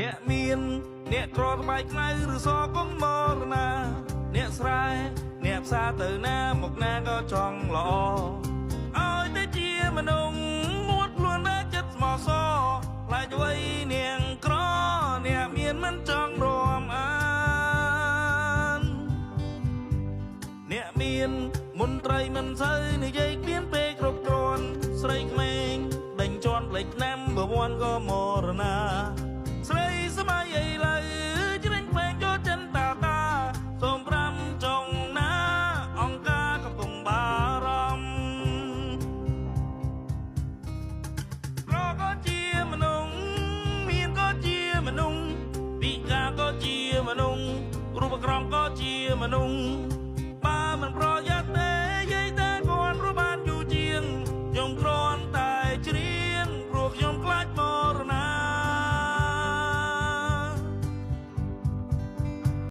អ្នកមានអ្នកក្រក្បែរខ្លៅឬសកុំមរណាអ្នកស្រែអ្នកផ្សារទៅណាមកណាក៏ចង់ល្អឲ្យតែជាមនុស្សមួតខ្លួនដើរចិត្តស្មោះសរខ្លាចអ្វីនាងក្រអ្នកមានមិនចង់រំអានអ្នកមានមន្ត្រីមិនសូវនិយាយគ្មានពេកគ្រប់គ្រាន់ស្រីក្មេងដេញជន់ផ្លេចឆ្នាំបវ័នក៏មរណាស្រីសម័យឥឡូវជ្រៀងពេកចូលចិនតាសូមប្រាំចុងណាអង្គការកំពុងបារម្ភក្រក៏ជាមនុស្សមានក៏ជាមនុស្សពិការក៏ជាមនុស្សរូបក្រំក៏ជាមនុស្សបើមិនប្រយ័ត្នទេ